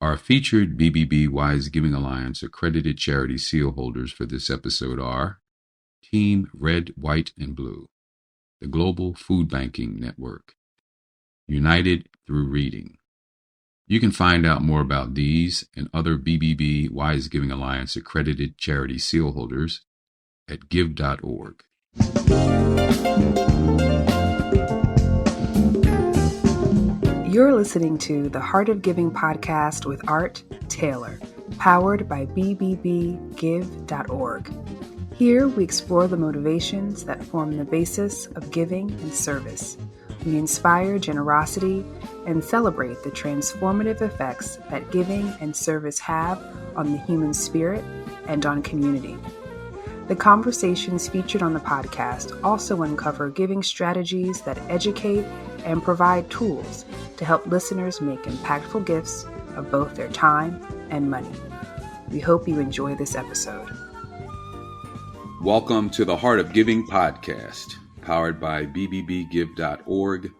Our featured BBB Wise Giving Alliance accredited charity seal holders for this episode are Team Red, White, and Blue, the Global Food Banking Network, United Through Reading. You can find out more about these and other BBB Wise Giving Alliance accredited charity seal holders at give.org. You're listening to the Heart of Giving podcast with Art Taylor, powered by bbbgive.org. Here we explore the motivations that form the basis of giving and service. We inspire generosity and celebrate the transformative effects that giving and service have on the human spirit and on community. The conversations featured on the podcast also uncover giving strategies that educate and provide tools to help listeners make impactful gifts of both their time and money. We hope you enjoy this episode. Welcome to the Heart of Giving podcast, powered by bbbgive.org.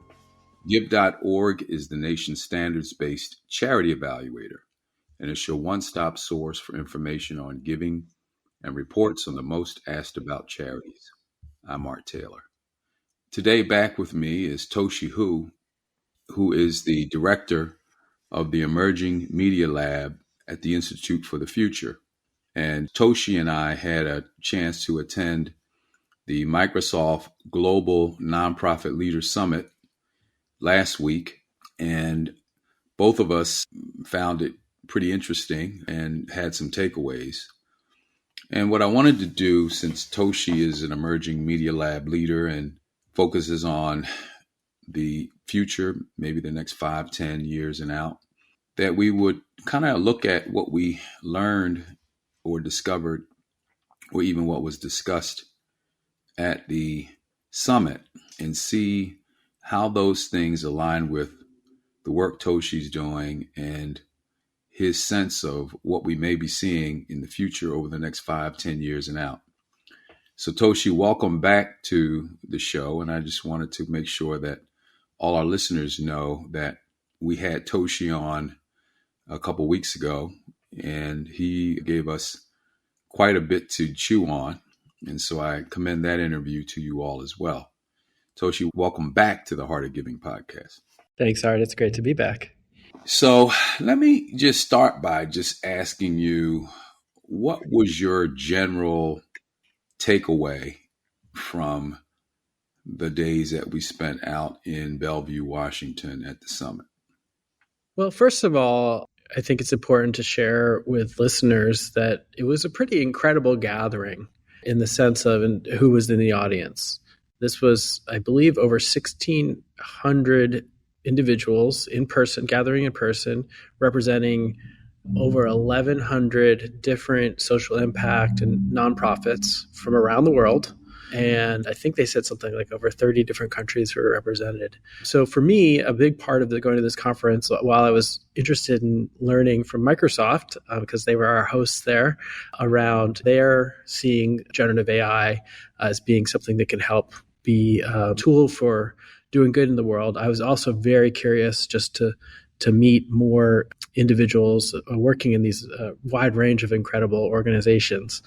Give.org is the nation's standards-based charity evaluator, and it's your one-stop source for information on giving and reports on the most asked about charities. I'm Art Taylor. Today back with me is Toshi Hoo, who is the director of the Emerging Media Lab at the Institute for the Future. And Toshi and I had a chance to attend the Microsoft Global Nonprofit Leaders Summit last week, and both of us found it pretty interesting and had some takeaways. And what I wanted to do, since Toshi is an Emerging Media Lab leader and focuses on the future, maybe the next 5, 10 years and out, that we would kind of look at what we learned or discovered, or even what was discussed at the summit, and see how those things align with the work Toshi's doing and his sense of what we may be seeing in the future over the next 5, 10 years and out. So Toshi, welcome back to the show. And I just wanted to make sure that all our listeners know that we had Toshi on a couple weeks ago, and he gave us quite a bit to chew on. And so I commend that interview to you all as well. Toshi, welcome back to the Heart of Giving podcast. Thanks, Art. It's great to be back. So let me just start by just asking you, what was your general takeaway from the days that we spent out in Bellevue, Washington at the summit? Well, first of all, I think it's important to share with listeners that it was a pretty incredible gathering in the sense of who was in the audience. This was, I believe, over 1,600 individuals in person, gathering in person, representing over 1,100 different social impact and nonprofits from around the world. And I think they said something like over 30 different countries were represented. So for me, a big part of going to this conference, while I was interested in learning from Microsoft, because they were our hosts there, around their seeing generative AI as being something that can help be a tool for doing good in the world, I was also very curious just to meet more individuals working in these wide range of incredible organizations.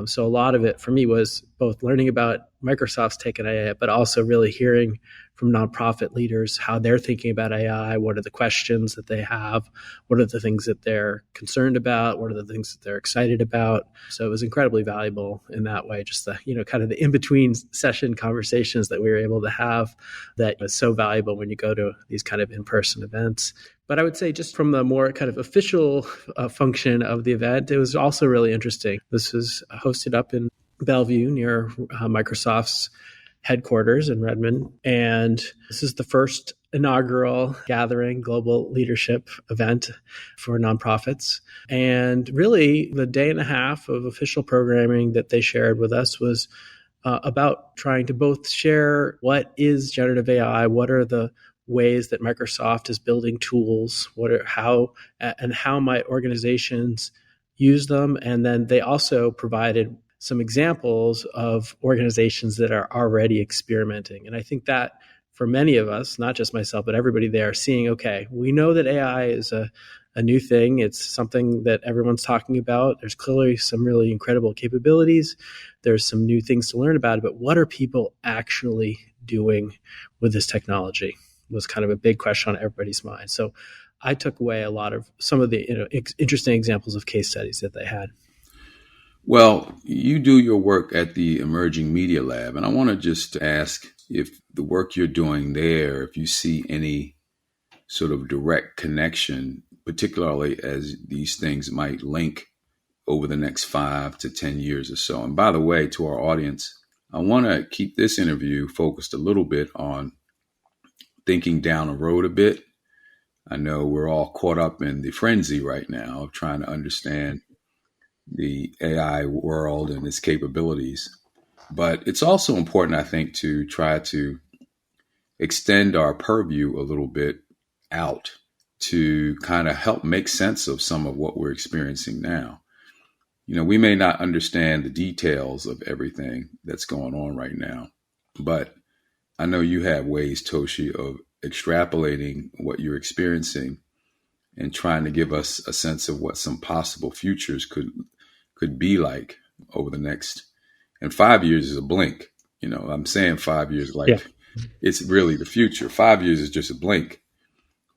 So a lot of it for me was both learning about Microsoft's take on AI, but also really hearing from nonprofit leaders how they're thinking about AI, what are the questions that they have, what are the things that they're concerned about, what are the things that they're excited about. So it was incredibly valuable in that way, just the, kind of the in-between session conversations that we were able to have that is so valuable when you go to these kind of in-person events. But I would say just from the more kind of official function of the event, it was also really interesting. This was hosted up in Bellevue near Microsoft's headquarters in Redmond. And this is the first inaugural gathering, global leadership event for nonprofits. And really, the day and a half of official programming that they shared with us was about trying to both share what is generative AI, what are the ways that Microsoft is building tools, how might organizations use them. And then they also provided some examples of organizations that are already experimenting. And I think that for many of us, not just myself, but everybody there, seeing, okay, we know that AI is a new thing. It's something that everyone's talking about. There's clearly some really incredible capabilities. There's some new things to learn about it, but what are people actually doing with this technology was kind of a big question on everybody's mind. So I took away a lot of some of the interesting examples of case studies that they had. Well, you do your work at the Emerging Media Lab, and I want to just ask if the work you're doing there, if you see any sort of direct connection, particularly as these things might link over the next 5 to 10 years or so. And by the way, to our audience, I want to keep this interview focused a little bit on thinking down the road a bit. I know we're all caught up in the frenzy right now of trying to understand the AI world and its capabilities. But it's also important, I think, to try to extend our purview a little bit out to kind of help make sense of some of what we're experiencing now. You know, we may not understand the details of everything that's going on right now, but I know you have ways, Toshi, of extrapolating what you're experiencing and trying to give us a sense of what some possible futures could be like over the next. And 5 years is a blink. You know, I'm saying 5 years like it's really the future. 5 years is just a blink.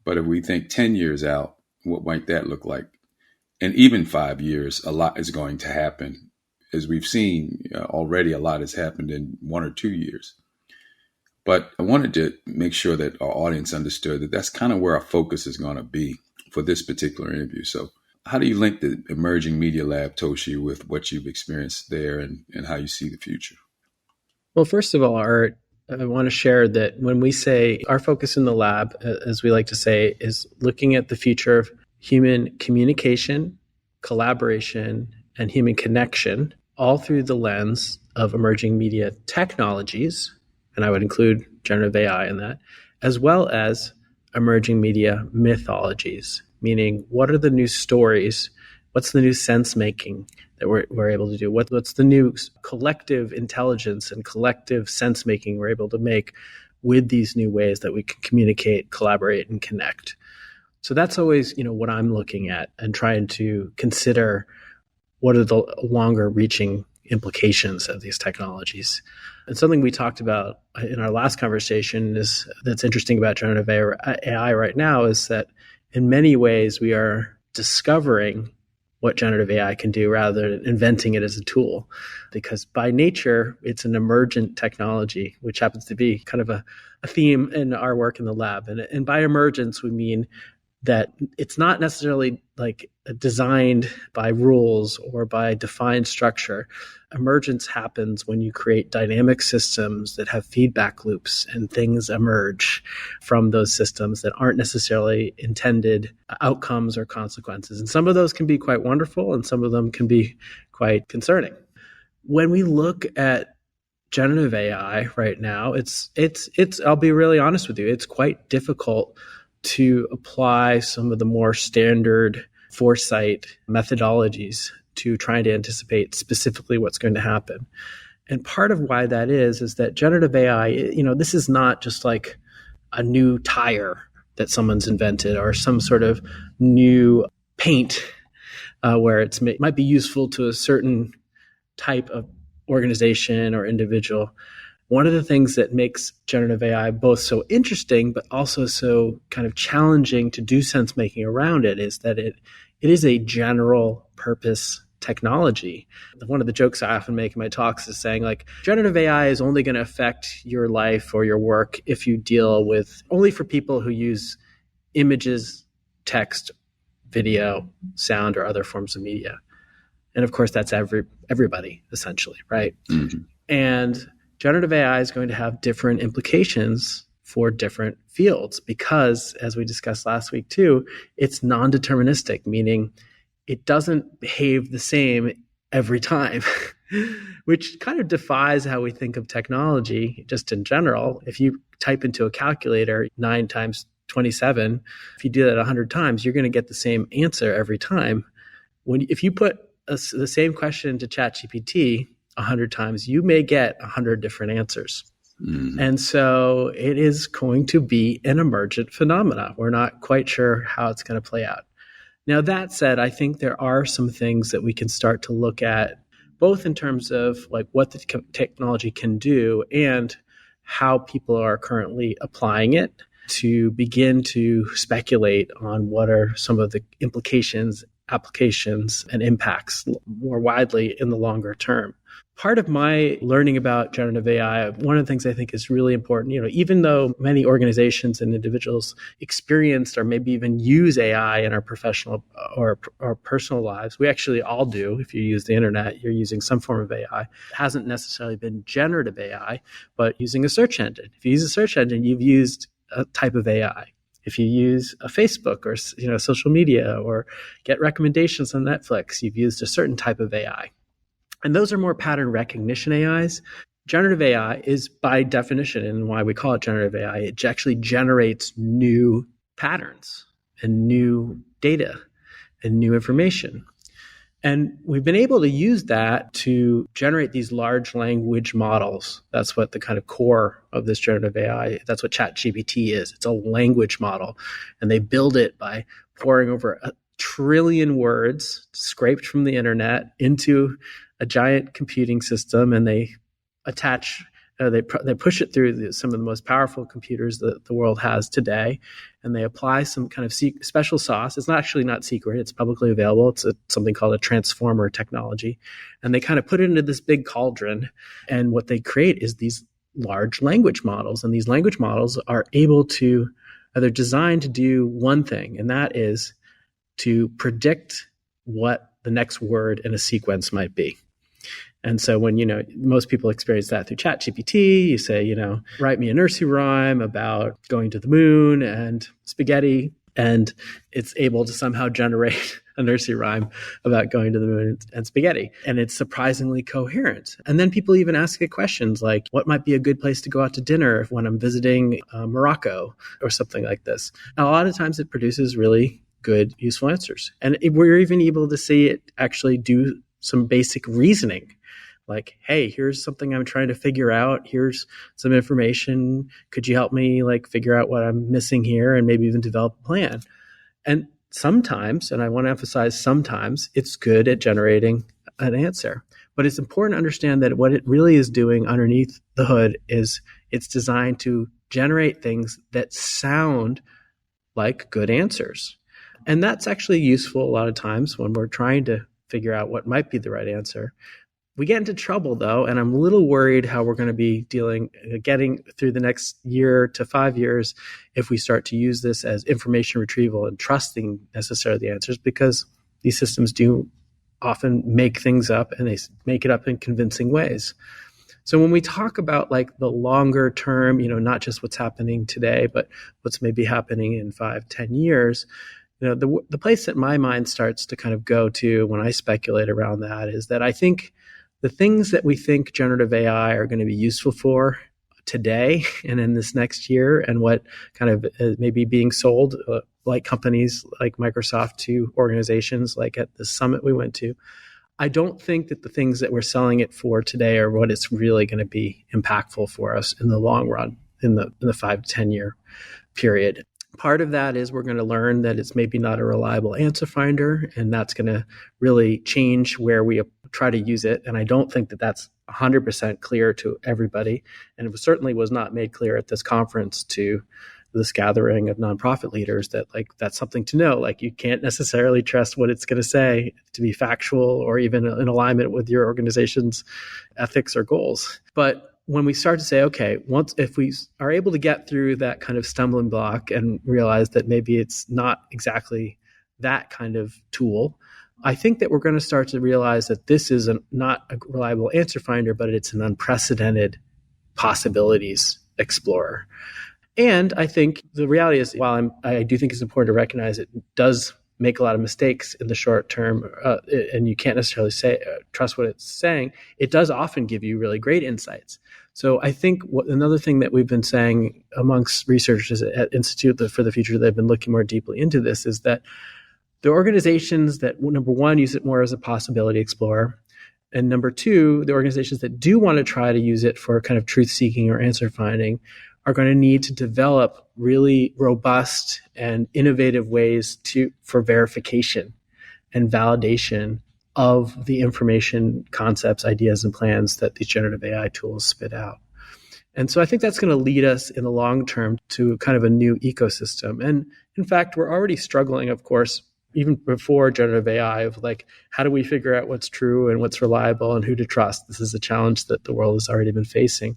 But if we think 10 years out, what might that look like? And even 5 years, a lot is going to happen. As we've seen already, a lot has happened in 1 or 2 years. But I wanted to make sure that our audience understood that that's kind of where our focus is going to be for this particular interview. So how do you link the Emerging Media Lab, Toshi, with what you've experienced there and how you see the future? Well, first of all, Art, I want to share that when we say our focus in the lab, as we like to say, is looking at the future of human communication, collaboration, and human connection, all through the lens of emerging media technologies, and I would include generative AI in that, as well as emerging media mythologies, meaning what are the new stories, what's the new sense making that we're able to do, what's the new collective intelligence and collective sense making we're able to make with these new ways that we can communicate, collaborate, and connect. So that's always, what I'm looking at and trying to consider what are the longer reaching implications of these technologies. And something we talked about in our last conversation that's interesting about generative AI right now is that in many ways we are discovering what generative AI can do rather than inventing it as a tool. Because by nature, it's an emergent technology, which happens to be kind of a theme in our work in the lab. And by emergence, we mean that it's not necessarily like designed by rules or by defined structure. Emergence happens when you create dynamic systems that have feedback loops and things emerge from those systems that aren't necessarily intended outcomes or consequences. And some of those can be quite wonderful and some of them can be quite concerning. When we look at generative AI right now, it's I'll be really honest with you, it's quite difficult to apply some of the more standard foresight methodologies to trying to anticipate specifically what's going to happen. And part of why that is that generative AI, this is not just like a new tire that someone's invented or some sort of new paint where it might be useful to a certain type of organization or individual. One of the things that makes generative AI both so interesting, but also so kind of challenging to do sense making around it is that it is a general purpose technology. One of the jokes I often make in my talks is saying like generative AI is only going to affect your life or your work if you deal with only for people who use images, text, video, sound, or other forms of media. And of course, that's everybody essentially, right? Mm-hmm. And generative AI is going to have different implications for different fields because, as we discussed last week too, it's non-deterministic, meaning it doesn't behave the same every time, which kind of defies how we think of technology just in general. If you type into a calculator 9 times 27, if you do that 100 times, you're going to get the same answer every time. If you put the same question to ChatGPT 100 times, you may get 100 different answers. Mm-hmm. And so it is going to be an emergent phenomena. We're not quite sure how it's going to play out. Now, that said, I think there are some things that we can start to look at, both in terms of like what the technology can do and how people are currently applying it, to begin to speculate on what are some of the implications, applications, and impacts more widely in the longer term. Part of my learning about generative AI, one of the things I think is really important, even though many organizations and individuals experienced or maybe even use AI in our professional or personal lives, we actually all do. If you use the internet, you're using some form of AI. It hasn't necessarily been generative AI, but using a search engine. If you use a search engine, you've used a type of AI. If you use a Facebook or social media or get recommendations on Netflix, you've used a certain type of AI. And those are more pattern recognition AIs. Generative AI is by definition, and why we call it generative AI, it actually generates new patterns and new data and new information. And we've been able to use that to generate these large language models. That's what the kind of core of this generative AI, that's what ChatGPT is. It's a language model. And they build it by pouring over 1 trillion words scraped from the internet into a giant computing system, and they attach, they push it through some of the most powerful computers that the world has today, and they apply some kind of special sauce. It's not secret. It's publicly available. It's something called a transformer technology, and they kind of put it into this big cauldron, and what they create is these large language models, and these language models are able to, they're designed to do one thing, and that is to predict what the next word in a sequence might be. And so when, most people experience that through ChatGPT, you say, write me a nursery rhyme about going to the moon and spaghetti, and it's able to somehow generate a nursery rhyme about going to the moon and spaghetti. And it's surprisingly coherent. And then people even ask it questions like, what might be a good place to go out to dinner when I'm visiting Morocco or something like this. Now, a lot of times it produces really good, useful answers. And we're even able to see it actually do some basic reasoning. Like, hey, here's something I'm trying to figure out. Here's some information. Could you help me figure out what I'm missing here and maybe even develop a plan? And sometimes, and I want to emphasize sometimes, it's good at generating an answer. But it's important to understand that what it really is doing underneath the hood is it's designed to generate things that sound like good answers. And that's actually useful a lot of times when we're trying to figure out what might be the right answer. We get into trouble, though, and I'm a little worried how we're going to be getting through the next year to 5 years if we start to use this as information retrieval and trusting necessarily the answers, because these systems do often make things up, and they make it up in convincing ways. So when we talk about the longer term, not just what's happening today, but what's maybe happening in 5-10 years, the place that my mind starts to kind of go to when I speculate around that is that I think the things that we think generative AI are going to be useful for today and in this next year, and what kind of maybe being sold like companies like Microsoft to organizations like at the summit we went to, I don't think that the things that we're selling it for today are what it's really going to be impactful for us in the long run, in the 5 to 10 year period. Part of that is we're going to learn that it's maybe not a reliable answer finder, and that's going to really change where we try to use it. And I don't think that that's 100% clear to everybody. And it certainly was not made clear at this conference to this gathering of nonprofit leaders that that's something to know. You can't necessarily trust what it's going to say to be factual or even in alignment with your organization's ethics or goals. But when we start to say, okay, if we are able to get through that kind of stumbling block and realize that maybe it's not exactly that kind of tool, I think that we're going to start to realize that this is not a reliable answer finder, but it's an unprecedented possibilities explorer. And I think the reality is, while I do think it's important to recognize it does make a lot of mistakes in the short term, and you can't necessarily trust what it's saying, it does often give you really great insights. So I think another thing that we've been saying amongst researchers at Institute for the Future that have been looking more deeply into this is that the organizations that, number one, use it more as a possibility explorer, and number two, the organizations that do want to try to use it for kind of truth-seeking or answer finding are going to need to develop really robust and innovative ways for verification and validation of the information, concepts, ideas, and plans that these generative AI tools spit out. And so I think that's going to lead us in the long term to kind of a new ecosystem. And in fact, we're already struggling, of course, even before generative AI, of like, how do we figure out what's true and what's reliable and who to trust? This is a challenge that the world has already been facing.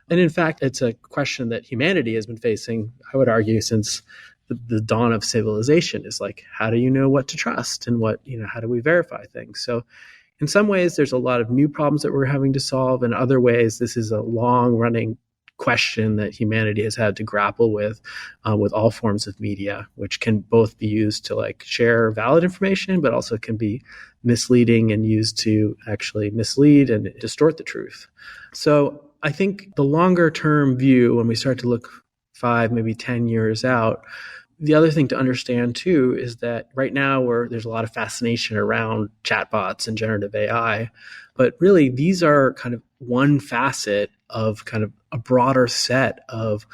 And in fact, it's a question that humanity has been facing, I would argue, since the dawn of civilization, is like, how do you know what to trust and how do we verify things? So in some ways, there's a lot of new problems that we're having to solve. In other ways, this is a long-running question that humanity has had to grapple with all forms of media, which can both be used to like share valid information, but also can be misleading and used to actually mislead and distort the truth. So I think the longer term view, when we start to look 5, maybe 10 years out, the other thing to understand too is that right now there's a lot of fascination around chatbots and generative AI, but really these are kind of one facet of kind of a broader set of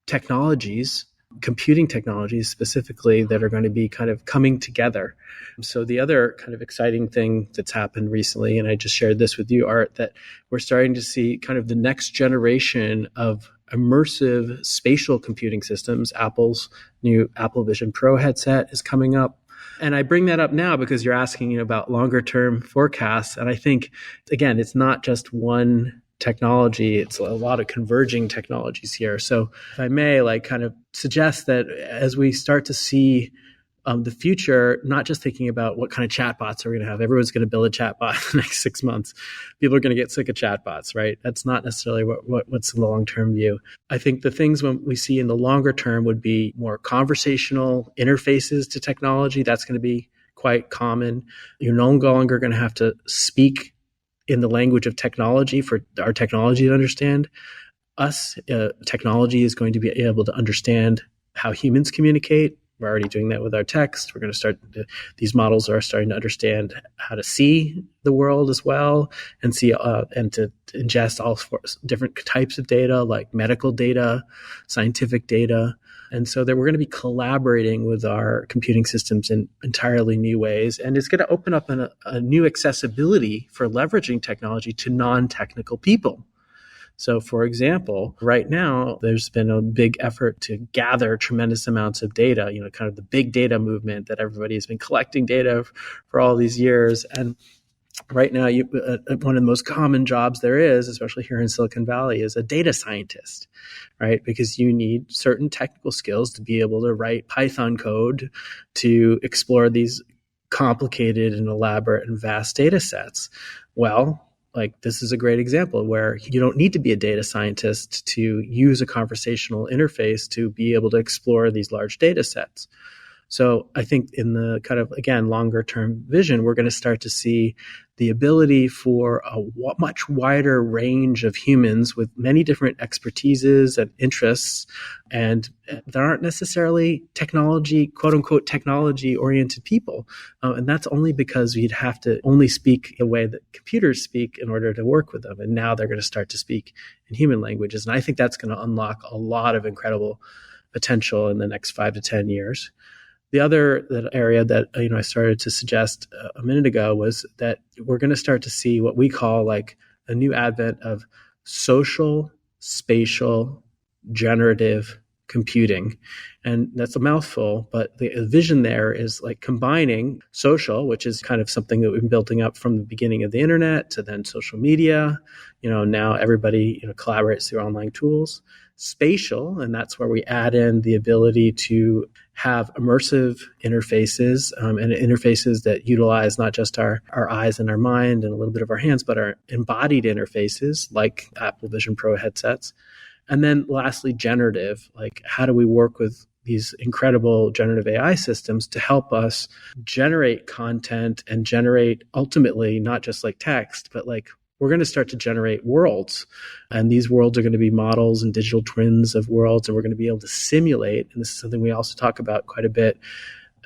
technologies, computing technologies specifically, that are going to be kind of coming together. So the other kind of exciting thing that's happened recently, and I just shared this with you, Art, that we're starting to see kind of the next generation of immersive spatial computing systems. Apple's new Apple Vision Pro headset is coming up. And I bring that up now because you're asking about longer term forecasts. And I think, again, it's not just one technology, it's a lot of converging technologies here. So if I may, like, kind of suggest that as we start to see the future, not just thinking about what kind of chatbots are we going to have. Everyone's going to build a chatbot in the next 6 months. People are going to get sick of chatbots, right? That's not necessarily what's in the long-term view. I think the things when we see in the longer term would be more conversational interfaces to technology. That's going to be quite common. You're no longer going to have to speak in the language of technology for our technology to understand us. Technology is going to be able to understand how humans communicate. We're already doing that with our text. We're going to start, these models are starting to understand how to see the world as well, and see and to ingest all different types of data, like medical data, scientific data. And so that we're going to be collaborating with our computing systems in entirely new ways. And it's going to open up a new accessibility for leveraging technology to non-technical people. So, for example, right now, there's been a big effort to gather tremendous amounts of data, kind of the big data movement that everybody has been collecting data for all these years. And right now, one of the most common jobs there is, especially here in Silicon Valley, is a data scientist, right? Because you need certain technical skills to be able to write Python code to explore these complicated and elaborate and vast data sets. Well, like, this is a great example where you don't need to be a data scientist to use a conversational interface to be able to explore these large data sets. So I think in the kind of, again, longer term vision, we're going to start to see the ability for a much wider range of humans with many different expertises and interests, and that aren't necessarily technology, quote unquote, technology oriented people. And that's only because we'd have to only speak the way that computers speak in order to work with them. And now they're going to start to speak in human languages. And I think that's going to unlock a lot of incredible potential in the next 5 to 10 years. The other area that I started to suggest a minute ago was that we're going to start to see what we call like a new advent of social, spatial, generative computing. And that's a mouthful, but the vision there is like combining social, which is kind of something that we've been building up from the beginning of the internet, to then social media. Now everybody collaborates through online tools. Spatial, and that's where we add in the ability to have immersive interfaces, and interfaces that utilize not just our eyes and our mind and a little bit of our hands, but our embodied interfaces like Apple Vision Pro headsets. And then lastly, generative, like, how do we work with these incredible generative AI systems to help us generate content and generate ultimately not just like text, but like we're going to start to generate worlds. And these worlds are going to be models and digital twins of worlds, and we're going to be able to simulate. And this is something we also talk about quite a bit,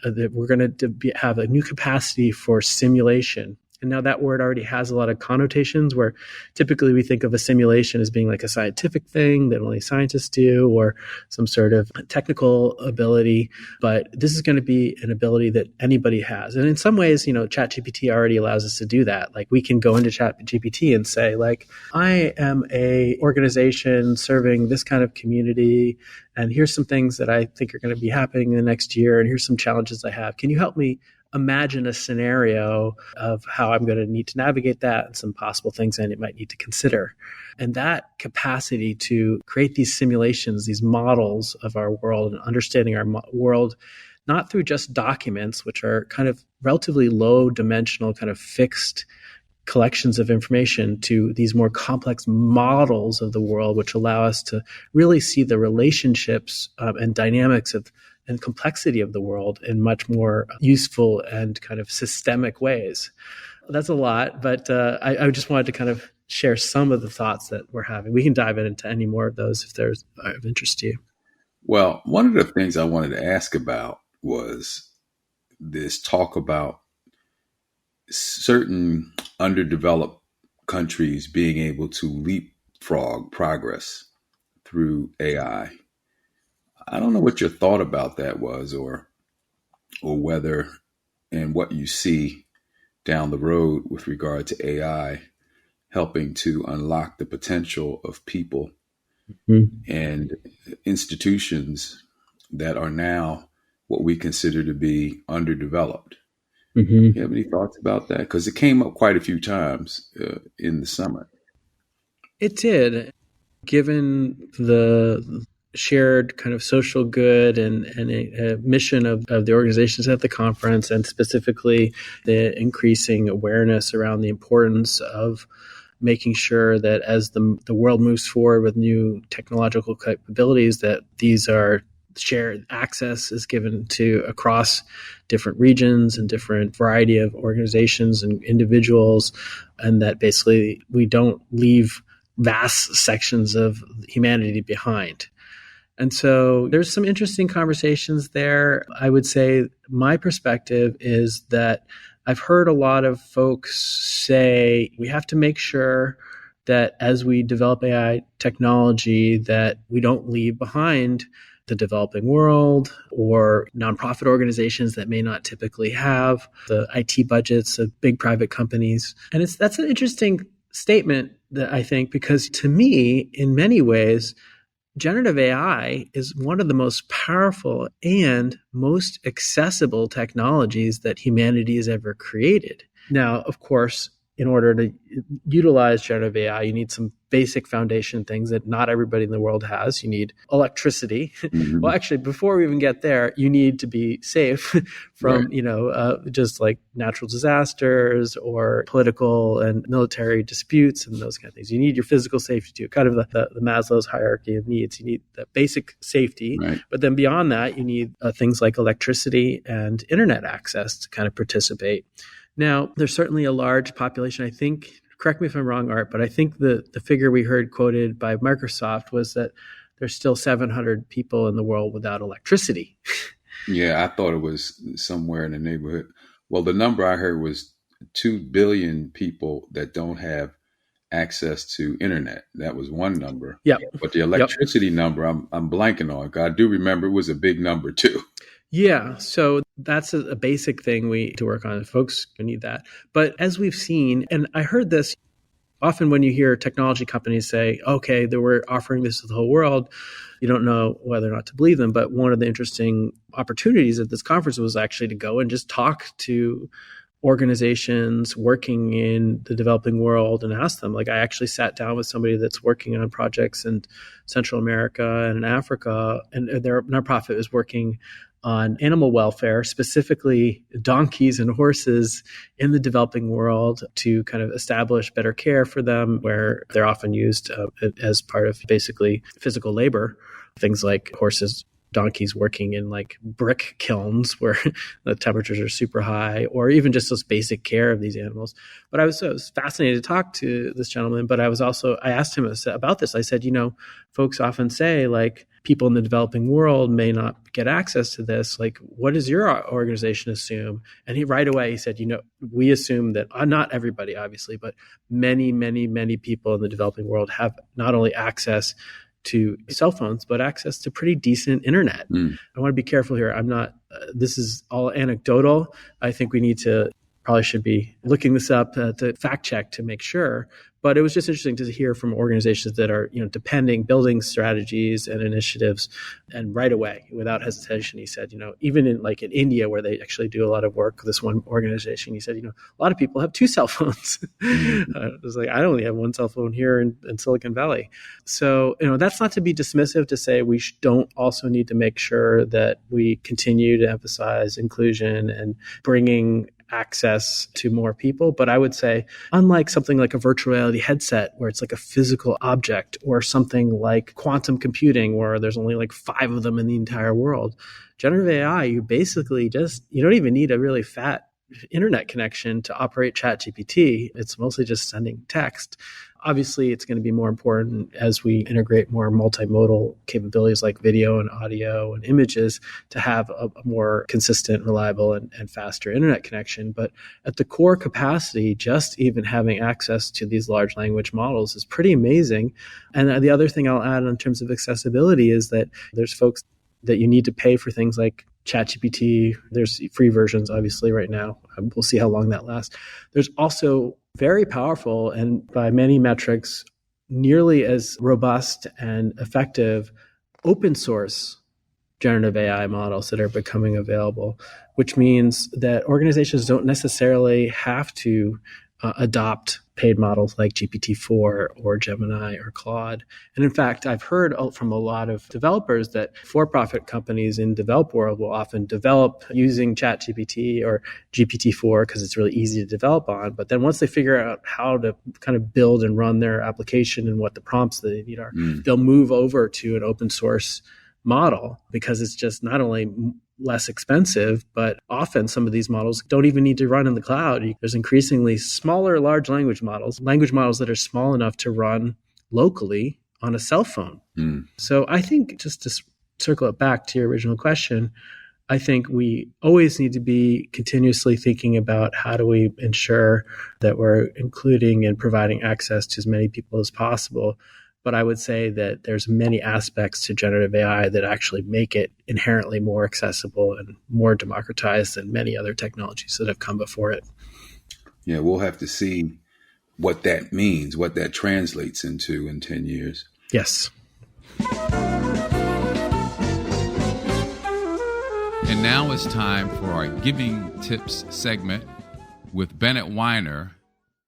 that we're going to have a new capacity for simulation And now that word already has a lot of connotations where typically we think of a simulation as being like a scientific thing that only scientists do or some sort of technical ability. But this is going to be an ability that anybody has. And in some ways, ChatGPT already allows us to do that. Like we can go into ChatGPT and say, like, I am a organization serving this kind of community, and here's some things that I think are going to be happening in the next year, and here's some challenges I have. Can you help me imagine a scenario of how I'm going to need to navigate that and some possible things I might need to consider? And that capacity to create these simulations, these models of our world and understanding our world, not through just documents, which are kind of relatively low dimensional, kind of fixed collections of information, to these more complex models of the world, which allow us to really see the relationships and dynamics and complexity of the world in much more useful and kind of systemic ways. That's a lot, but I just wanted to kind of share some of the thoughts that we're having. We can dive into any more of those if there's of interest to you. Well, one of the things I wanted to ask about was this talk about certain underdeveloped countries being able to leapfrog progress through AI. I don't know what your thought about that was, or whether and what you see down the road with regard to AI helping to unlock the potential of people and institutions that are now what we consider to be underdeveloped. You have any thoughts about that? Because it came up quite a few times in the summit. It did, given the shared kind of social good and a mission of the organizations at the conference, and specifically the increasing awareness around the importance of making sure that as the world moves forward with new technological capabilities, that these are shared, access is given to across different regions and different variety of organizations and individuals, and that basically we don't leave vast sections of humanity behind. And so there's some interesting conversations there. I would say my perspective is that I've heard a lot of folks say we have to make sure that as we develop AI technology, that we don't leave behind the developing world or nonprofit organizations that may not typically have the IT budgets of big private companies. And that's an interesting statement that I think, because to me, in many ways, generative AI is one of the most powerful and most accessible technologies that humanity has ever created. Now, of course, in order to utilize generative AI, you need some basic foundation things that not everybody in the world has. You need electricity. Mm-hmm. Well, actually, before we even get there, you need to be safe from, just like natural disasters or political and military disputes and those kind of things. You need your physical safety too, kind of the Maslow's hierarchy of needs. You need the basic safety, right. But then beyond that, you need things like electricity and internet access to kind of participate. Now, there's certainly a large population, I think, correct me if I'm wrong, Art, but I think the figure we heard quoted by Microsoft was that there's still 700 people in the world without electricity. Yeah, I thought it was somewhere in the neighborhood. Well, the number I heard was 2 billion people that don't have access to internet. That was one number. Yeah. But the electricity number, I'm blanking on. I do remember it was a big number too. Yeah, so that's a basic thing we need to work on. Folks need that. But as we've seen, and I heard this often when you hear technology companies say, okay, they were offering this to the whole world, you don't know whether or not to believe them. But one of the interesting opportunities at this conference was actually to go and just talk to organizations working in the developing world and ask them. Like, I actually sat down with somebody that's working on projects in Central America and in Africa, and their nonprofit is working on animal welfare, specifically donkeys and horses in the developing world, to kind of establish better care for them, where they're often used as part of basically physical labor. Things like horses donkeys working in like brick kilns where the temperatures are super high, or even just this basic care of these animals. But I was fascinated to talk to this gentleman, but I asked him about this. I said, folks often say like people in the developing world may not get access to this. Like, what does your organization assume? And he right away, he said, we assume that not everybody, obviously, but many, many, many people in the developing world have not only access to cell phones, but access to pretty decent internet. I want to be careful here. This is all anecdotal. I think we probably should be looking this up to fact check to make sure. But it was just interesting to hear from organizations that are, building strategies and initiatives. And right away, without hesitation, he said, even in India, where they actually do a lot of work, this one organization, he said, a lot of people have two cell phones. It was like, I only have one cell phone here in Silicon Valley. So, that's not to be dismissive to say we don't also need to make sure that we continue to emphasize inclusion and bringing access to more people. But I would say, unlike something like a virtual reality headset, where it's like a physical object, or something like quantum computing, where there's only like 5 of them in the entire world, generative AI, you don't even need a really fat internet connection to operate ChatGPT. It's mostly just sending text. Obviously, it's going to be more important as we integrate more multimodal capabilities like video and audio and images to have a more consistent, reliable, and faster internet connection. But at the core capacity, just even having access to these large language models is pretty amazing. And the other thing I'll add in terms of accessibility is that there's folks that you need to pay for things like ChatGPT. There's free versions, obviously, right now. We'll see how long that lasts. There's also very powerful and, by many metrics, nearly as robust and effective open source generative AI models that are becoming available, which means that organizations don't necessarily have to adopt paid models like GPT-4 or Gemini or Claude. And in fact, I've heard from a lot of developers that for-profit companies in developed world will often develop using ChatGPT or GPT-4 because it's really easy to develop on. But then once they figure out how to kind of build and run their application and what the prompts that they need are, they'll move over to an open source model because it's just not only less expensive, but often some of these models don't even need to run in the cloud. There's increasingly smaller large language models that are small enough to run locally on a cell phone. So I think, just to circle it back to your original question, I think we always need to be continuously thinking about how do we ensure that we're including and providing access to as many people as possible. But I would say that there's many aspects to generative AI that actually make it inherently more accessible and more democratized than many other technologies that have come before it. Yeah, we'll have to see what that means, what that translates into in 10 years. Yes. And now it's time for our Giving Tips segment with Bennett Weiner,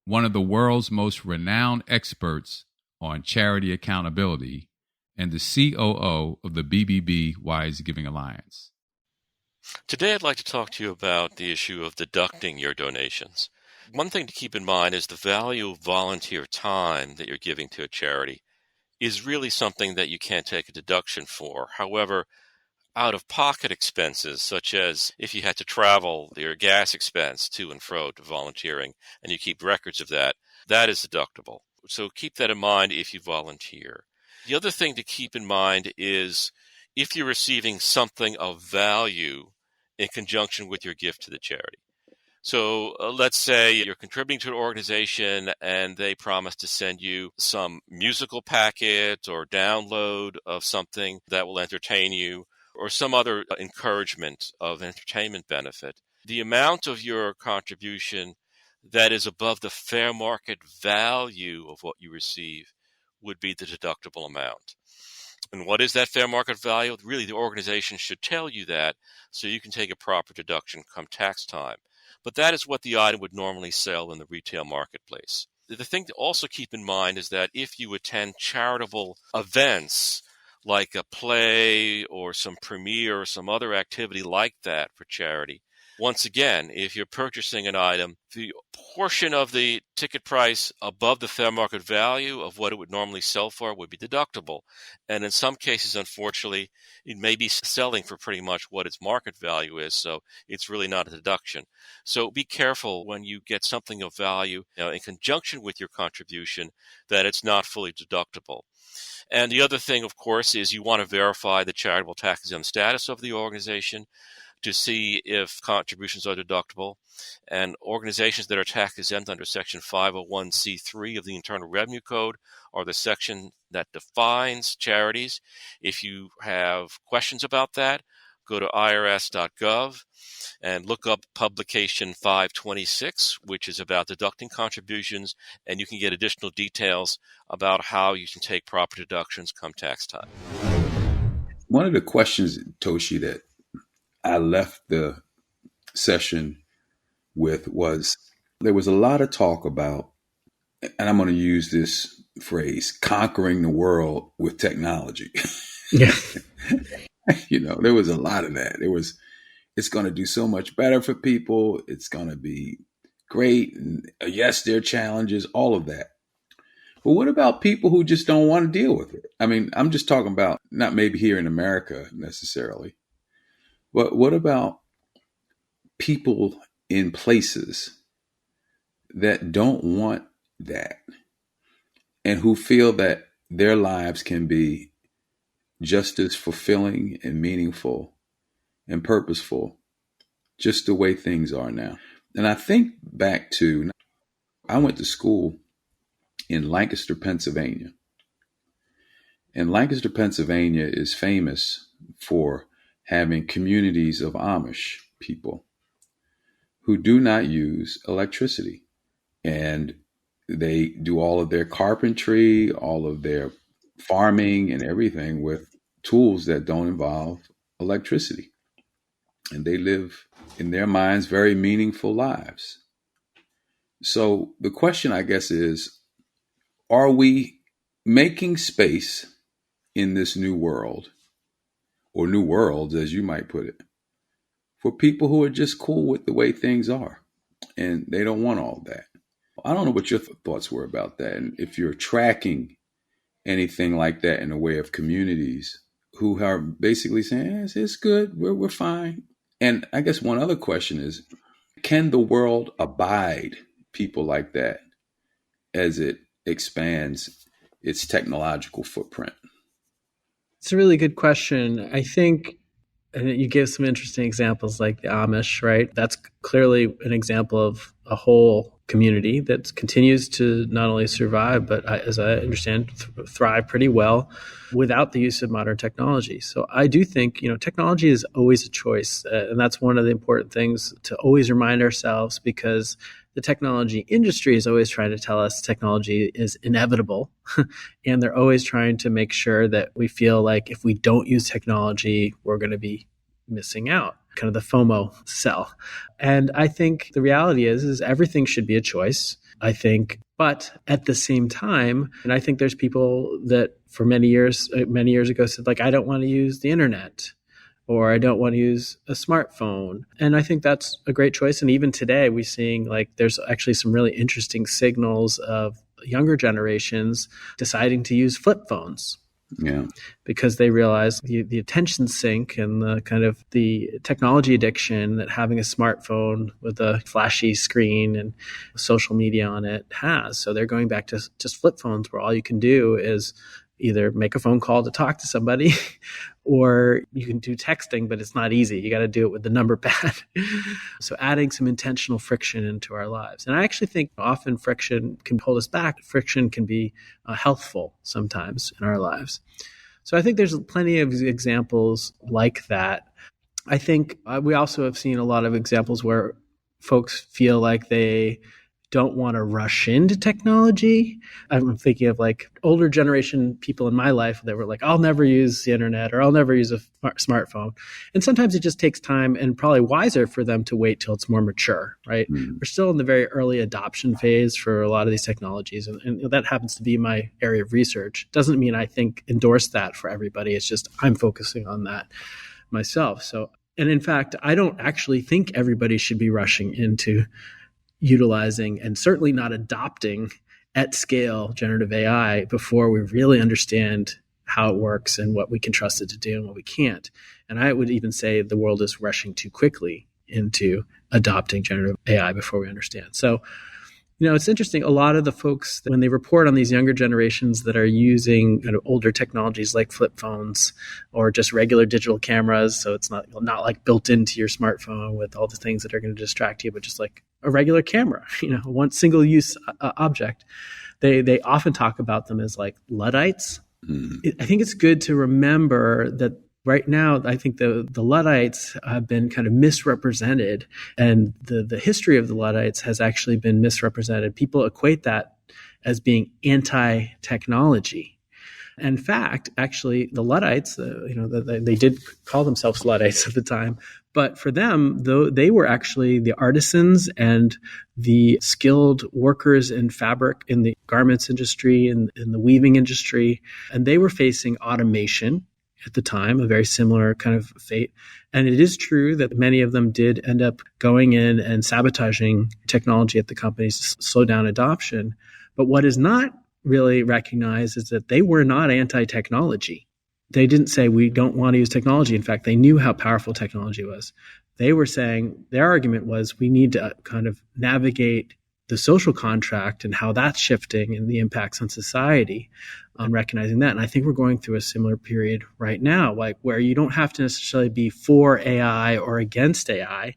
one of the world's most renowned experts on charity accountability and the COO of the BBB Wise Giving Alliance. Today I'd like to talk to you about the issue of deducting your donations. One thing to keep in mind is the value of volunteer time that you're giving to a charity is really something that you can't take a deduction for. However, out-of-pocket expenses, such as if you had to travel, your gas expense to and fro to volunteering, and you keep records of that, that is deductible. So keep that in mind if you volunteer. The other thing to keep in mind is if you're receiving something of value in conjunction with your gift to the charity. So let's say you're contributing to an organization and they promise to send you some musical packet or download of something that will entertain you, or some other encouragement of entertainment benefit. The amount of your contribution that is above the fair market value of what you receive would be the deductible amount. And what is that fair market value? Really, the organization should tell you that so you can take a proper deduction come tax time. But that is what the item would normally sell in the retail marketplace. The thing to also keep in mind is that if you attend charitable events like a play or some premiere or some other activity like that for charity, Once again, if you're purchasing an item, the portion of the ticket price above the fair market value of what it would normally sell for would be deductible. And in some cases, unfortunately, it may be selling for pretty much what its market value is, so it's really not a deduction. So be careful when you get something of value in conjunction with your contribution that it's not fully deductible. And the other thing, of course, is you want to verify the charitable tax-exempt status of the organization to see if contributions are deductible. And organizations that are tax exempt under Section 501c3 of the Internal Revenue Code are the section that defines charities. If you have questions about that, go to irs.gov and look up publication 526, which is about deducting contributions, and you can get additional details about how you can take proper deductions come tax time. One of the questions, Toshi, that I left the session with was there was a lot of talk about, and I'm going to use this phrase, conquering the world with technology. Yeah. There was a lot of that. It's going to do so much better for people. It's going to be great. And yes, there are challenges, all of that. But what about people who just don't want to deal with it? I mean, I'm just talking about not maybe here in America necessarily, but what about people in places that don't want that and who feel that their lives can be just as fulfilling and meaningful and purposeful just the way things are now? And I think back to, I went to school in Lancaster, Pennsylvania. And Lancaster, Pennsylvania is famous for having communities of Amish people who do not use electricity. And they do all of their carpentry, all of their farming and everything with tools that don't involve electricity. And they live, in their minds, very meaningful lives. So the question, I guess, is, are we making space in this new world, or new worlds, as you might put it, for people who are just cool with the way things are and they don't want all that? I don't know what your thoughts were about that, and if you're tracking anything like that in the way of communities who are basically saying, it's good, we're fine. And I guess one other question is, can the world abide people like that as it expands its technological footprint? It's a really good question. I think, and you gave some interesting examples like the Amish, right? That's clearly an example of a whole community that continues to not only survive, but as I understand, thrive pretty well without the use of modern technology. So I do think, technology is always a choice. And that's one of the important things to always remind ourselves, because the technology industry is always trying to tell us technology is inevitable. And they're always trying to make sure that we feel like if we don't use technology, we're going to be missing out, kind of the FOMO sell. And I think the reality is everything should be a choice, I think. But at the same time, and I think there's people that for many years ago said, like, I don't want to use the internet, or I don't want to use a smartphone. And I think that's a great choice. And even today, we're seeing like there's actually some really interesting signals of younger generations deciding to use flip phones. Yeah, because they realize the attention sink and the kind of the technology addiction that having a smartphone with a flashy screen and social media on it has. So they're going back to just flip phones, where all you can do is either make a phone call to talk to somebody, or you can do texting, but it's not easy. You got to do it with the number pad. So adding some intentional friction into our lives. And I actually think often friction can hold us back. Friction can be healthful sometimes in our lives. So I think there's plenty of examples like that. I think we also have seen a lot of examples where folks feel like they don't want to rush into technology. I'm thinking of like older generation people in my life that were like, I'll never use the internet, or I'll never use a smartphone. And sometimes it just takes time, and probably wiser for them to wait till it's more mature, right? Mm-hmm. We're still in the very early adoption phase for a lot of these technologies. And that happens to be my area of research. Doesn't mean I endorse that for everybody. It's just I'm focusing on that myself. So And in fact, I don't actually think everybody should be rushing into utilizing and certainly not adopting at scale generative AI before we really understand how it works and what we can trust it to do and what we can't. And I would even say the world is rushing too quickly into adopting generative AI before we understand. So, it's interesting. A lot of the folks, when they report on these younger generations that are using kind of older technologies like flip phones or just regular digital cameras, so it's not like built into your smartphone with all the things that are going to distract you, but just like a regular camera, one single use object. They often talk about them as like Luddites. I think it's good to remember that right now, I think the Luddites have been kind of misrepresented, and the history of the Luddites has actually been misrepresented. People equate that as being anti-technology. In fact, actually, the Luddites, they did call themselves Luddites at the time, but for them, though, they were actually the artisans and the skilled workers in fabric, in the garments industry, in the weaving industry, and they were facing automation at the time, a very similar kind of fate. And it is true that many of them did end up going in and sabotaging technology at the companies to slow down adoption. But what is not really recognized is that they were not anti-technology. They didn't say we don't want to use technology. In fact, they knew how powerful technology was. They were saying, their argument was, we need to kind of navigate the social contract and how that's shifting and the impacts on society, recognizing that. And I think we're going through a similar period right now, like where you don't have to necessarily be for AI or against AI.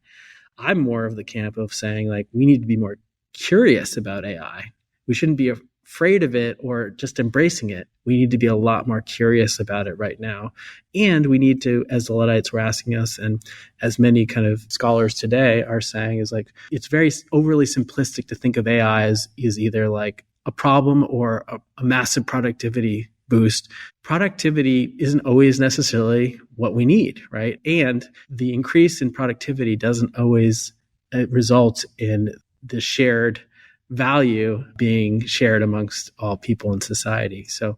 I'm more of the camp of saying, like, we need to be more curious about AI. We shouldn't be afraid of it or just embracing it. We need to be a lot more curious about it right now. And we need to, as the Luddites were asking us, and as many kind of scholars today are saying, is like, it's very overly simplistic to think of AI as either like a problem or a massive productivity boost. Productivity isn't always necessarily what we need, right? And the increase in productivity doesn't always result in the shared value being shared amongst all people in society. So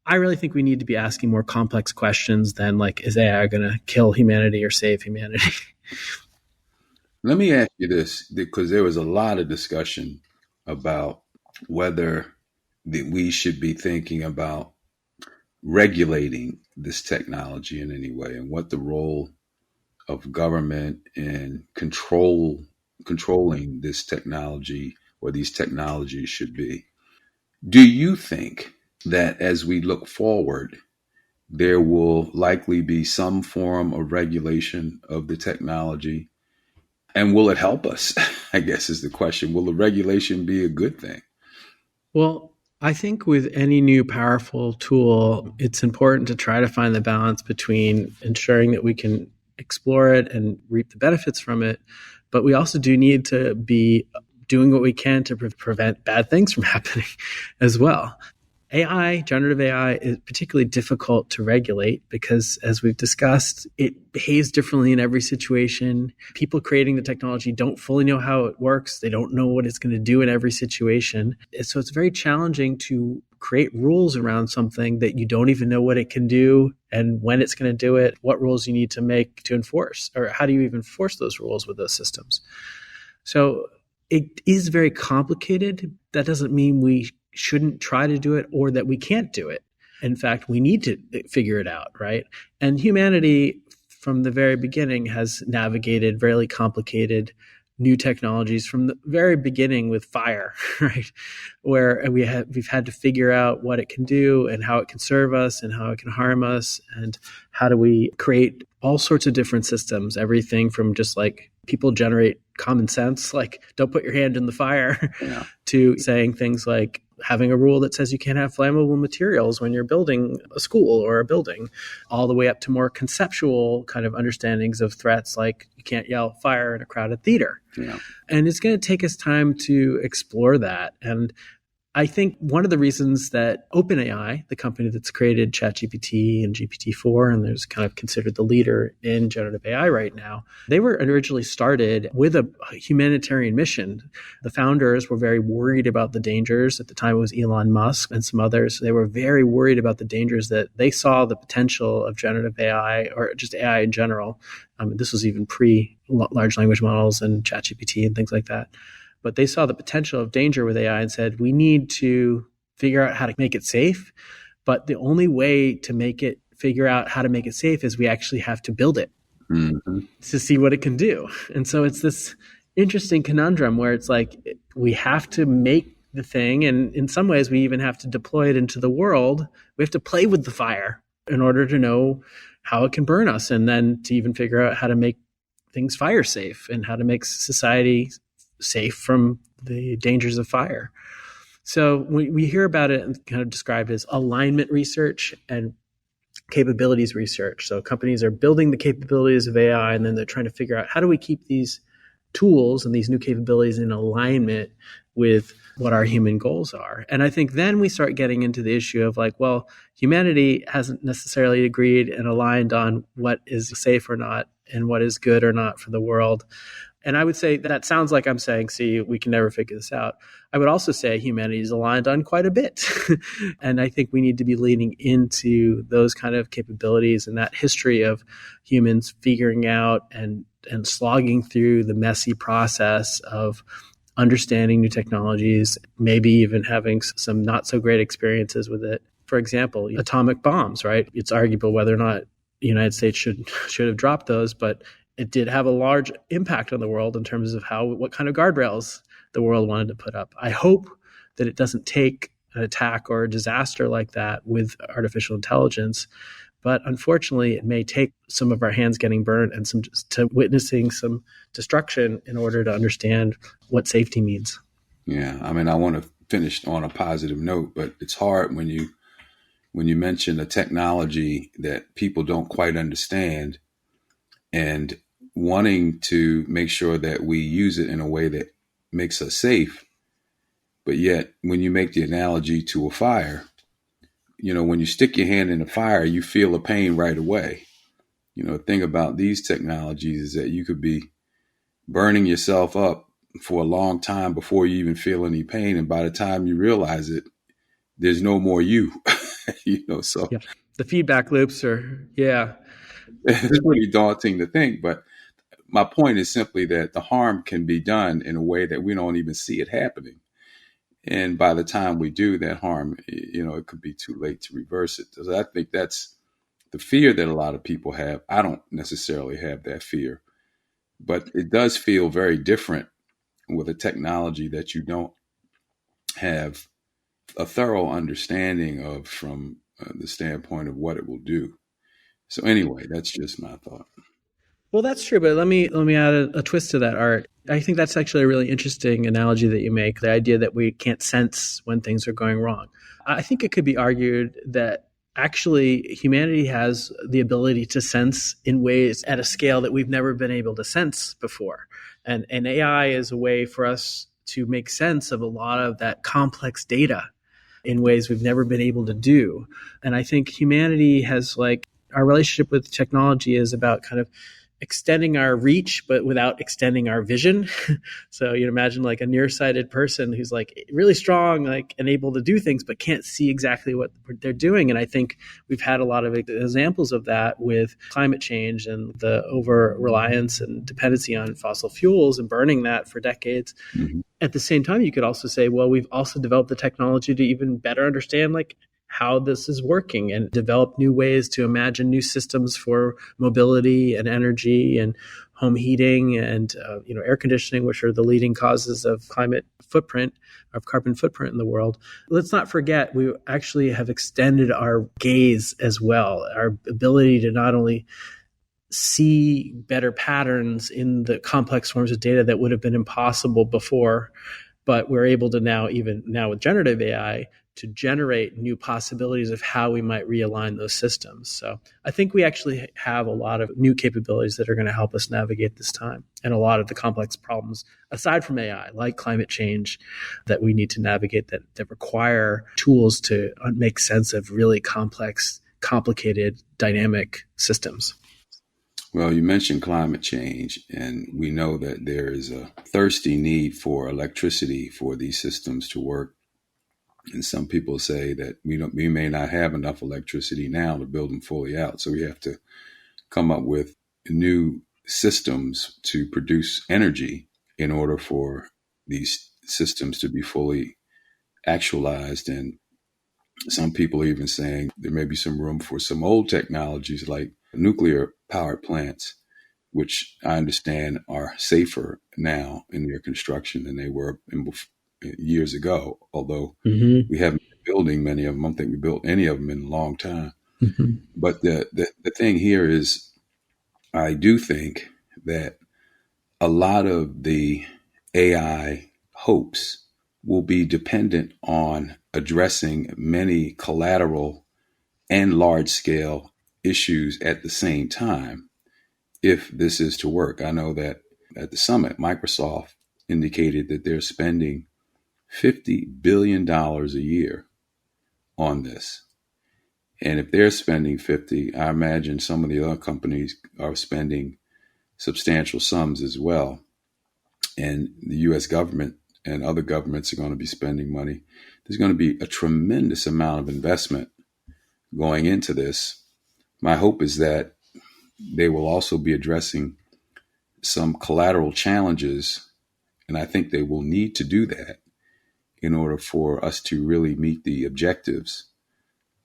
I really think we need to be asking more complex questions than like, is AI going to kill humanity or save humanity? Let me ask you this, because there was a lot of discussion about whether we should be thinking about regulating this technology in any way and what the role of government in controlling this technology or these technologies should be. Do you think that as we look forward, there will likely be some form of regulation of the technology? And will it help us? I guess is the question. Will the regulation be a good thing? Well, I think with any new powerful tool, it's important to try to find the balance between ensuring that we can explore it and reap the benefits from it. But we also do need to be doing what we can to prevent bad things from happening as well. AI, generative AI, is particularly difficult to regulate because, as we've discussed, it behaves differently in every situation. People creating the technology don't fully know how it works. They don't know what it's going to do in every situation. So it's very challenging to create rules around something that you don't even know what it can do and when it's going to do it, what rules you need to make to enforce, or how do you even enforce those rules with those systems. So it is very complicated. That doesn't mean we shouldn't try to do it or that we can't do it. In fact, we need to figure it out, right? And humanity, from the very beginning, has navigated really complicated new technologies from the very beginning with fire, right? Where we've had to figure out what it can do and how it can serve us and how it can harm us, and how do we create all sorts of different systems, everything from just like people generate common sense, like don't put your hand in the fire, to saying things like having a rule that says you can't have flammable materials when you're building a school or a building, all the way up to more conceptual kind of understandings of threats, like you can't yell fire in a crowded theater. And it's going to take us time to explore that. And I think one of the reasons that OpenAI, the company that's created ChatGPT and GPT-4, and there's kind of considered the leader in generative AI right now, they were originally started with a humanitarian mission. The founders were very worried about the dangers. At the time, it was Elon Musk and some others. They were very worried about the dangers that they saw the potential of generative AI or just AI in general. This was even pre-large language models and ChatGPT and things like that. But they saw the potential of danger with AI and said, we need to figure out how to make it safe. But the only way to figure out how to make it safe is we actually have to build it to see what it can do. And so it's this interesting conundrum where it's like, we have to make the thing. And in some ways, we even have to deploy it into the world. We have to play with the fire in order to know how it can burn us. And then to even figure out how to make things fire safe and how to make society safe from the dangers of fire. So we hear about it and kind of described as alignment research and capabilities research. So companies are building the capabilities of AI, and then they're trying to figure out how do we keep these tools and these new capabilities in alignment with what our human goals are. And I think then we start getting into the issue of like, well, humanity hasn't necessarily agreed and aligned on what is safe or not and what is good or not for the world. And I would say that sounds like I'm saying, see, we can never figure this out. I would also say humanity is aligned on quite a bit. And I think we need to be leaning into those kind of capabilities and that history of humans figuring out and slogging through the messy process of understanding new technologies, maybe even having some not so great experiences with it. For example, atomic bombs, right? It's arguable whether or not the United States should have dropped those, but it did have a large impact on the world in terms of what kind of guardrails the world wanted to put up. I hope that it doesn't take an attack or a disaster like that with artificial intelligence, but unfortunately, it may take some of our hands getting burned and witnessing some destruction in order to understand what safety means. Yeah, I mean, I want to finish on a positive note, but it's hard when you mention a technology that people don't quite understand and wanting to make sure that we use it in a way that makes us safe. But yet, when you make the analogy to a fire, when you stick your hand in the fire, you feel the pain right away. The thing about these technologies is that you could be burning yourself up for a long time before you even feel any pain. And by the time you realize it, there's no more you, so. Yeah. The feedback loops It's pretty daunting to think, but my point is simply that the harm can be done in a way that we don't even see it happening. And by the time we do that harm, it could be too late to reverse it. So I think that's the fear that a lot of people have. I don't necessarily have that fear, but it does feel very different with a technology that you don't have a thorough understanding of from the standpoint of what it will do. So anyway, that's just my thought. Well, that's true, but let me add a twist to that, Art. I think that's actually a really interesting analogy that you make, the idea that we can't sense when things are going wrong. I think it could be argued that actually humanity has the ability to sense in ways at a scale that we've never been able to sense before. And AI is a way for us to make sense of a lot of that complex data in ways we've never been able to do. And I think humanity has our relationship with technology is about kind of extending our reach, but without extending our vision. So you imagine a nearsighted person who's really strong, and able to do things, but can't see exactly what they're doing. And I think we've had a lot of examples of that with climate change and the over reliance and dependency on fossil fuels and burning that for decades. Mm-hmm. At the same time, you could also say, well, we've also developed the technology to even better understand how this is working and develop new ways to imagine new systems for mobility and energy and home heating and air conditioning, which are the leading causes of carbon footprint in the world. Let's not forget, we actually have extended our gaze as well, our ability to not only see better patterns in the complex forms of data that would have been impossible before, But we're able to even now with generative AI, to generate new possibilities of how we might realign those systems. So I think we actually have a lot of new capabilities that are going to help us navigate this time and a lot of the complex problems, aside from AI, like climate change, that we need to navigate that require tools to make sense of really complex, complicated, dynamic systems. Well, you mentioned climate change, and we know that there is a thirsty need for electricity for these systems to work. And some people say that we may not have enough electricity now to build them fully out. So we have to come up with new systems to produce energy in order for these systems to be fully actualized. And some people are even saying there may be some room for some old technologies like nuclear power plants, which I understand are safer now in their construction than they were years ago, although we haven't been building many of them. I don't think we built any of them in a long time. But the thing here is, I do think that a lot of the AI hopes will be dependent on addressing many collateral and large scale issues at the same time if this is to work. I know that at the summit, Microsoft indicated that they're spending $50 billion a year on this. And if they're spending 50, I imagine some of the other companies are spending substantial sums as well. And the US government and other governments are going to be spending money. There's going to be a tremendous amount of investment going into this. My hope is that they will also be addressing some collateral challenges, and I think they will need to do that in order for us to really meet the objectives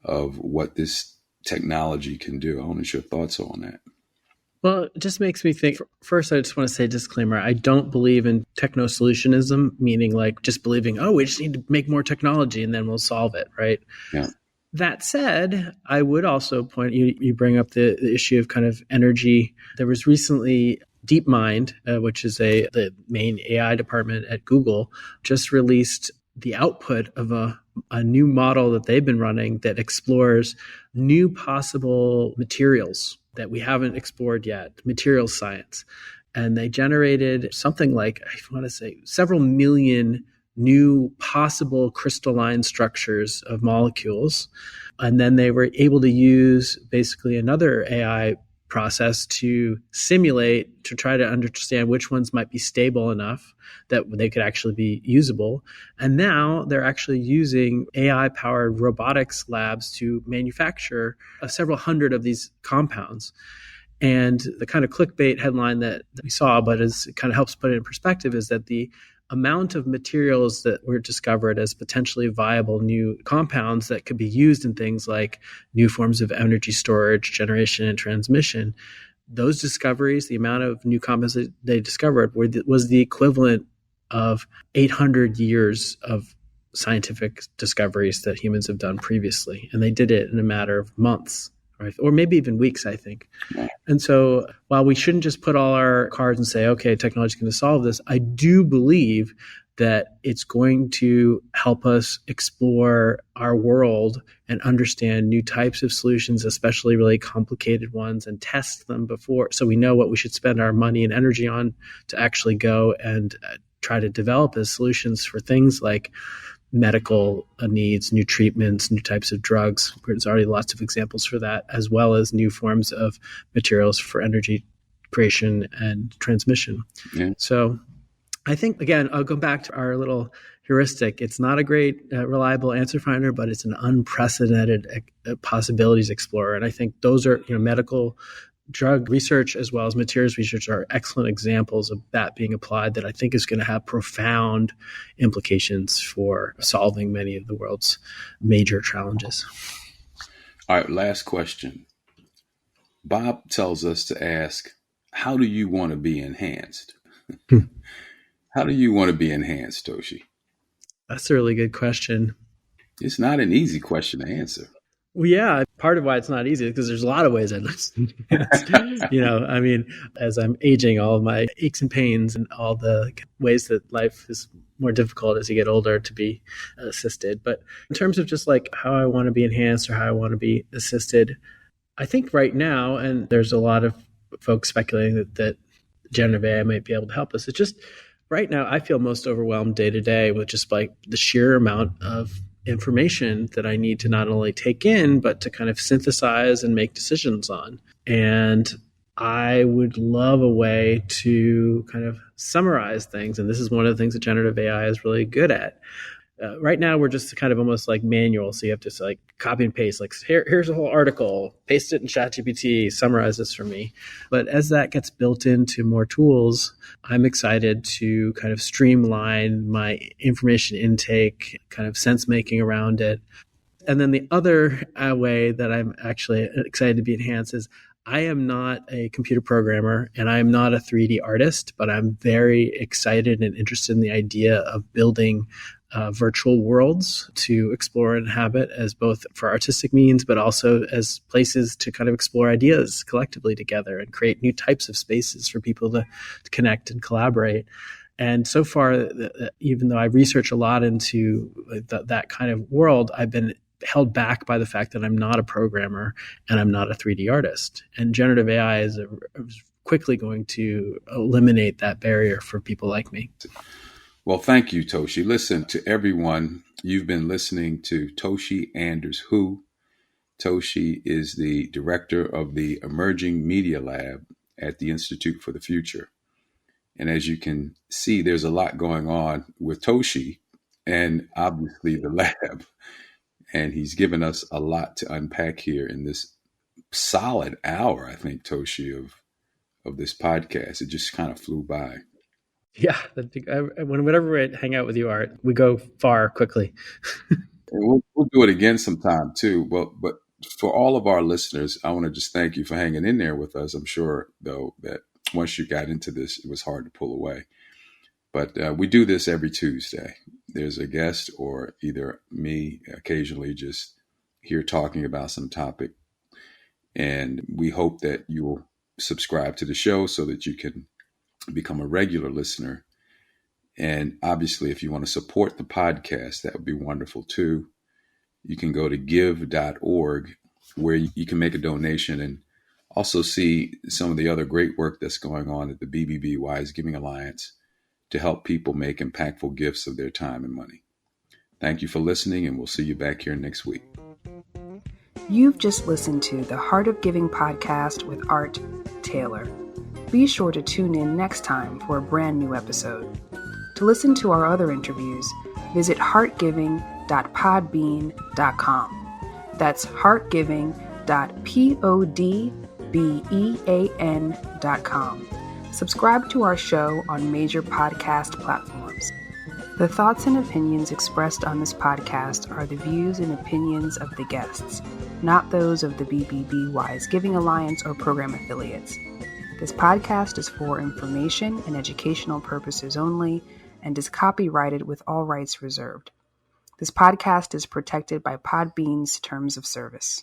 of what this technology can do. I want your thoughts on that. Well, it just makes me think. First, I just want to say disclaimer. I don't believe in techno-solutionism, meaning like just believing, oh, we just need to make more technology and then we'll solve it, right? Yeah. That said, I would also point, you bring up the issue of kind of energy. There was recently DeepMind, which is the main AI department at Google, just released the output of a new model that they've been running that explores new possible materials that we haven't explored yet, material science. And they generated something like, I want to say, several million new possible crystalline structures of molecules. And then they were able to use basically another AI process to simulate, to try to understand which ones might be stable enough that they could actually be usable. And now they're actually using AI-powered robotics labs to manufacture several hundred of these compounds. And the kind of clickbait headline that we saw, but it kind of helps put it in perspective, is that the amount of materials that were discovered as potentially viable new compounds that could be used in things like new forms of energy storage, generation, and transmission, those discoveries, the amount of new compounds that they discovered was the equivalent of 800 years of scientific discoveries that humans have done previously. And they did it in a matter of months, right? Or maybe even weeks, I think. And so while we shouldn't just put all our cards and say, okay, technology is going to solve this, I do believe that it's going to help us explore our world and understand new types of solutions, especially really complicated ones, and test them before, so we know what we should spend our money and energy on to actually go and try to develop as solutions for things like medical needs, new treatments, new types of drugs. There's already lots of examples for that, as well as new forms of materials for energy creation and transmission. Yeah. So I think, again, I'll go back to our little heuristic. It's not a great reliable answer finder, but it's an unprecedented possibilities explorer. And I think those are, medical drug research as well as materials research are excellent examples of that being applied, that I think is going to have profound implications for solving many of the world's major challenges. All right, last question. Bob tells us to ask, how do you want to be enhanced? How do you want to be enhanced, Toshi? That's a really good question. It's not an easy question to answer. Well, yeah, part of why it's not easy is because there's a lot of ways I'd like to, as I'm aging, all of my aches and pains and all the ways that life is more difficult as you get older to be assisted. But in terms of just like how I want to be enhanced or how I want to be assisted, I think right now, and there's a lot of folks speculating that generative AI might be able to help us. It's just right now, I feel most overwhelmed day to day with just like the sheer amount of information that I need to not only take in, but to kind of synthesize and make decisions on. And I would love a way to kind of summarize things. And this is one of the things that generative AI is really good at. Right now, we're just kind of almost like manual. So you have to like copy and paste, like here's a whole article, paste it in ChatGPT, summarize this for me. But as that gets built into more tools, I'm excited to kind of streamline my information intake, kind of sense making around it. And then the other way that I'm actually excited to be enhanced is I am not a computer programmer and I am not a 3D artist, but I'm very excited and interested in the idea of building virtual worlds to explore and inhabit as both for artistic means, but also as places to kind of explore ideas collectively together and create new types of spaces for people to connect and collaborate. And so far, even though I research a lot into that kind of world, I've been held back by the fact that I'm not a programmer and I'm not a 3D artist. And generative AI is quickly going to eliminate that barrier for people like me. Well, thank you, Toshi. Listen, to everyone, you've been listening to Toshi Hoo. Toshi is the director of the Emerging Media Lab at the Institute for the Future. And as you can see, there's a lot going on with Toshi and obviously the lab. And he's given us a lot to unpack here in this solid hour, I think, Toshi, of this podcast. It just kind of flew by. Yeah, whenever I hang out with you, Art, we go far quickly. We'll do it again sometime too. But for all of our listeners, I want to just thank you for hanging in there with us. I'm sure, though, that once you got into this, it was hard to pull away. But we do this every Tuesday. There's a guest or either me occasionally just here talking about some topic. And we hope that you will subscribe to the show so that you can become a regular listener. And obviously, if you want to support the podcast, that would be wonderful too. You can go to give.org where you can make a donation and also see some of the other great work that's going on at the BBB Wise Giving Alliance to help people make impactful gifts of their time and money. Thank you for listening, and we'll see you back here next week. You've just listened to the Heart of Giving podcast with Art Taylor. Be sure to tune in next time for a brand new episode. To listen to our other interviews, visit heartgiving.podbean.com. That's heartgiving.podbean.com. Subscribe to our show on major podcast platforms. The thoughts and opinions expressed on this podcast are the views and opinions of the guests, not those of the BBB Wise Giving Alliance or program affiliates. This podcast is for information and educational purposes only and is copyrighted with all rights reserved. This podcast is protected by Podbean's terms of service.